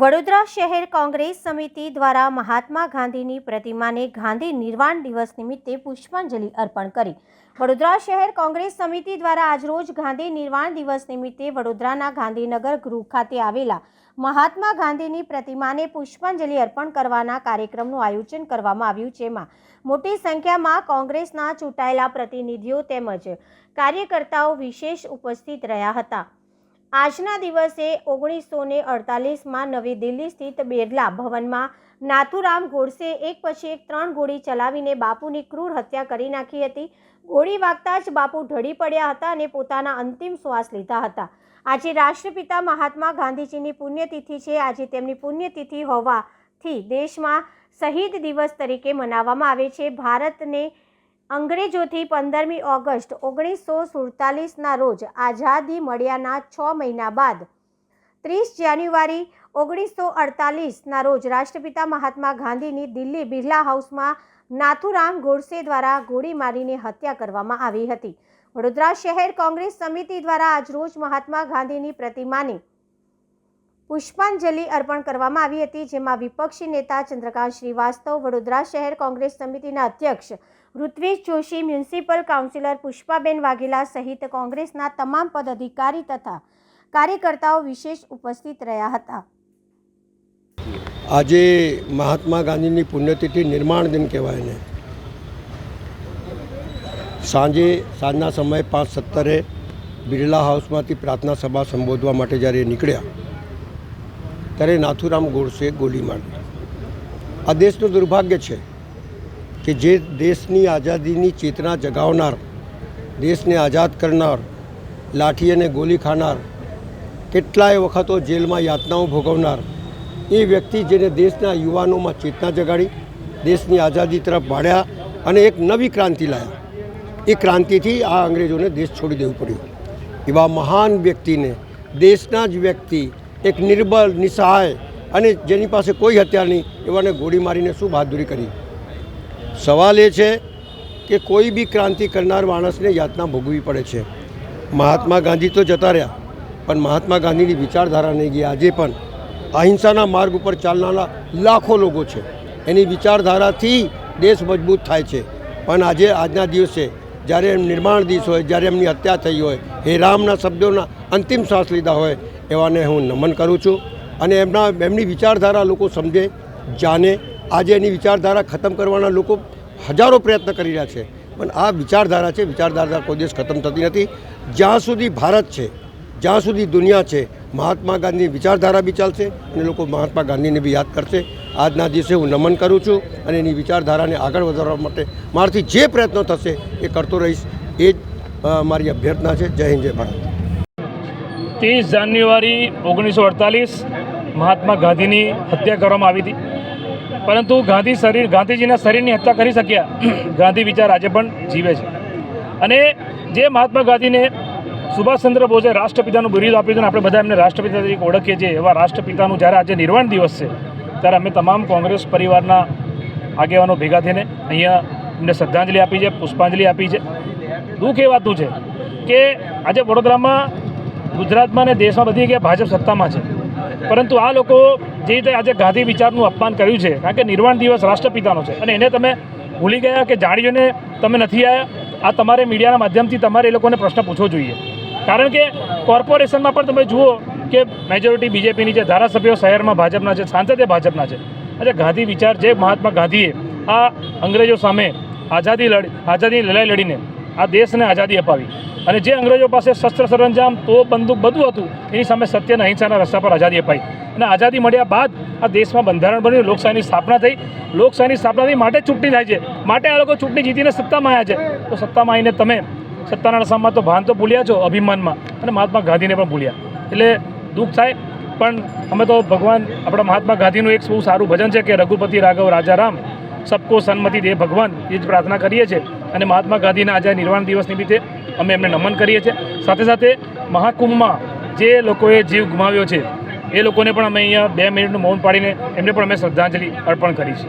વડોદરા શહેર કોંગ્રેસ સમિતિ દ્વારા મહાત્મા ગાંધીની પ્રતિમાને ગાંધી નિર્વાણ દિવસ નિમિત્તે પુષ્પાંજલિ અર્પણ કરી। વડોદરા શહેર કોંગ્રેસ સમિતિ દ્વારા આજરોજ ગાંધી નિર્વાણ દિવસ નિમિત્તે વડોદરાના ગાંધીનગર ગૃહ ખાતે આવેલા મહાત્મા ગાંધીની પ્રતિમાને પુષ્પાંજલિ અર્પણ કરવાના કાર્યક્રમનું આયોજન કરવામાં આવ્યું, જેમાં મોટી સંખ્યામાં કોંગ્રેસના ચૂંટાયેલા પ્રતિનિધિઓ તેમજ કાર્યકર્તાઓ વિશેષ ઉપસ્થિત રહ્યા હતા। આજના દિવસે 1948માં નવી દિલ્હી સ્થિત બિરલા ભવનમાં નાથુરામ ગોડસે એક પછી એક 3 ગોળી ચલાવીને બાપુની ક્રૂર હત્યા કરી નાખી હતી। ગોળી વાગતા જ બાપુ ઢળી પડ્યા હતા અને પોતાના અંતિમ શ્વાસ લીધા હતા। આજે રાષ્ટ્રપિતા મહાત્મા ગાંધીજીની પુણ્યતિથિ છે। આજે તેમની પુણ્યતિથિ હોવાથી દેશમાં શહીદ દિવસ તરીકે મનાવવામાં આવે છે। ભારતને અંગ્રેજોથી 15મી ઓગસ્ટ 1947ના રોજ આઝાદી મળ્યાના 6 મહિના બાદ 30 જાન્યુઆરી 1948ના રોજ રાષ્ટ્રપિતા મહાત્મા ગાંધીની દિલ્હી બિરલા હાઉસમાં નાથુરામ ગોડસે દ્વારા ગોળી મારીને હત્યા કરવામાં આવી હતી। વડોદરા શહેર કોંગ્રેસ સમિતિ દ્વારા આજરોજ મહાત્મા ગાંધીની પ્રતિમાને પુષ્પાંજલિ અર્પણ કરવામાં આવી હતી, જેમાં વિપક્ષી નેતા ચંદ્રકાંત શ્રીવાસ્તવ, વડોદરા શહેર કોંગ્રેસ સમિતિના અધ્યક્ષ ઋત્વિજ જોશી, મ્યુનિસિપલ કાઉન્સિલર પુષ્પાબેન વાઘેલા સહિત કોંગ્રેસના તમામ પદાધિકારી તથા કાર્યકર્તાઓ વિશેષ ઉપસ્થિત રહ્યા હતા। આજે મહાત્મા ગાંધીની પુણ્યતિથિ નિર્માણ દિન કહેવાય ને, સાંજના સમયે 5:17 બિરલા હાઉસમાંથી પ્રાર્થના સભા સંબોધવા માટે જ્યારે નીકળ્યા ત્યારે નાથુરામ ગોડસે ગોળી મારી। આ દેશનું દુર્ભાગ્ય છે કે જે દેશની આઝાદીની ચેતના જગાવનાર, દેશને આઝાદ કરનાર, લાઠી અને ગોલી ખાનાર, કેટલાય વખતો જેલમાં યાતનાઓ ભોગવનાર એ વ્યક્તિ જેને દેશના યુવાનોમાં ચેતના જગાડી, દેશની આઝાદી તરફ વાળ્યા અને એક નવી ક્રાંતિ લાવ્યા, એ ક્રાંતિથી આ અંગ્રેજોને દેશ છોડી દેવું પડ્યું। એવા મહાન વ્યક્તિને દેશના જ વ્યક્તિ, એક નિર્બળ, નિસહાય અને જેની પાસે કોઈ હથિયાર નહીં એવાને ગોળી મારીને શું બહાદુરી કરી। સવાલ એ છે કે કોઈ બી ક્રાંતિ કરનાર માણસને યાતના ભોગવવી પડે છે। મહાત્મા ગાંધી તો જતા રહ્યા, પણ મહાત્મા ગાંધીની વિચારધારા નહીં ગઈ। આજે પણ અહિંસાના માર્ગ ઉપર ચાલનારા લાખો લોકો છે, એની વિચારધારાથી દેશ મજબૂત થાય છે। પણ આજના દિવસે જ્યારે એમ નિર્માણ દિવસ હોય, જ્યારે એમની હત્યા થઈ હોય, હે રામના શબ્દોના અંતિમ શ્વાસ લીધા હોય, એવાને હું નમન કરું છું અને એમની વિચારધારા લોકો સમજે, જાણે। આજે એની વિચારધારા ખતમ કરવાના લોકો હજારો પ્રયત્ન કરી રહ્યા છે, પણ આ વિચારધારા છે, વિચારધારા કોઈ દિવસ ખતમ થતી નથી। જ્યાં સુધી ભારત છે, જ્યાં સુધી દુનિયા છે, મહાત્મા ગાંધીની વિચારધારા બી ચાલશે અને લોકો મહાત્મા ગાંધીને બી યાદ કરશે। આજના દિવસે હું નમન કરું છું અને એની વિચારધારાને આગળ વધારવા માટે મારાથી જે પ્રયત્નો થશે એ કરતો રહીશ। એ જ મારી અભ્યર્થના છે। જય હિન્દ, જય ભારત। 30 જાન્યુઆરી 1948 મહાત્મા ગાંધીની હત્યા કરવામાં આવી હતી, પરંતુ ગાંધીજીના શરીરની હત્યા કરી શક્યા। ગાંધી વિચાર આજે પણ જીવે છે અને જે મહાત્મા ગાંધીને સુભાષચંદ્ર બોઝે રાષ્ટ્રપિતાનું બિરુદ આપ્યું હતું, આપણે બધા એમને રાષ્ટ્રપિતા તરીકે ઓળખીએ છીએ, એવા રાષ્ટ્રપિતાનું જ્યારે આજે નિર્વાણ દિવસ છે ત્યારે અમે તમામ કોંગ્રેસ પરિવારના આગેવાનો ભેગા થઈને અહીંયા એમને શ્રદ્ધાંજલિ આપી છે, પુષ્પાંજલિ આપી છે। દુઃખ એ વાતનું છે કે આજે વડોદરામાં, ગુજરાતમાં અને દેશમાં બધી જગ્યાએ ભાજપ સત્તામાં છે, પરંતુ આ લોકો જે રીતે આજે ગાંધી વિચારનું અપમાન કર્યું છે, કારણ કે નિર્વાણ દિવસ રાષ્ટ્રપિતાનો છે અને એને તમે ભૂલી ગયા કે જાણીને તમે નથી આવ્યા। આ તમારે મીડિયાના માધ્યમથી તમારે એ લોકોને પ્રશ્ન પૂછવો જોઈએ, કારણ કે કોર્પોરેશનમાં પણ તમે જુઓ કે મેજોરિટી બીજેપીની છે, ધારાસભ્યો શહેરમાં ભાજપના છે, સાંસદે ભાજપના છે। આજે ગાંધી વિચાર, જે મહાત્મા ગાંધીએ આ અંગ્રેજો સામે આઝાદીની લડાઈ લડીને આ દેશને આઝાદી અપાવી અને જે અંગ્રેજો પાસે શસ્ત્ર સરંજામ, તોપ, બંદૂક બધું હતું, એની સામે સત્ય અને અહિંસાના રસ્તા પર આઝાદી અપાઈ અને આઝાદી મળ્યા બાદ આ દેશમાં બંધારણ બન્યું, લોકશાહીની સ્થાપના થઈ। લોકશાહીની સ્થાપના થઈ માટે ચૂંટણી થાય છે, માટે આ લોકો ચૂંટણી જીતીને સત્તામાં આવ્યા છે। તો સત્તામાં આવીને તમે સત્તાના નશામાં તો ભાન તો ભૂલ્યા છો, અભિમાનમાં, અને મહાત્મા ગાંધીને પણ ભૂલ્યા। એટલે દુઃખ થાય, પણ અમે તો ભગવાન આપણા મહાત્મા ગાંધીનું એક બહુ સારું ભજન છે કે રઘુપતિ રાઘવ રાજા રામ, સબકો સન્મતિ દે ભગવાન, એ જ પ્રાર્થના કરીએ છીએ અને મહાત્મા ગાંધીના આજે નિર્વાણ દિવસ નિમિત્તે અમે એમને નમન કરીએ છીએ। સાથે સાથે મહાકુંભમાં જે લોકોએ જીવ ગુમાવ્યો છે એ લોકોને પણ અમે અહીંયા 2 મિનિટનું મૌન પાડીને એમને પણ અમે શ્રદ્ધાંજલિ અર્પણ કરી છે।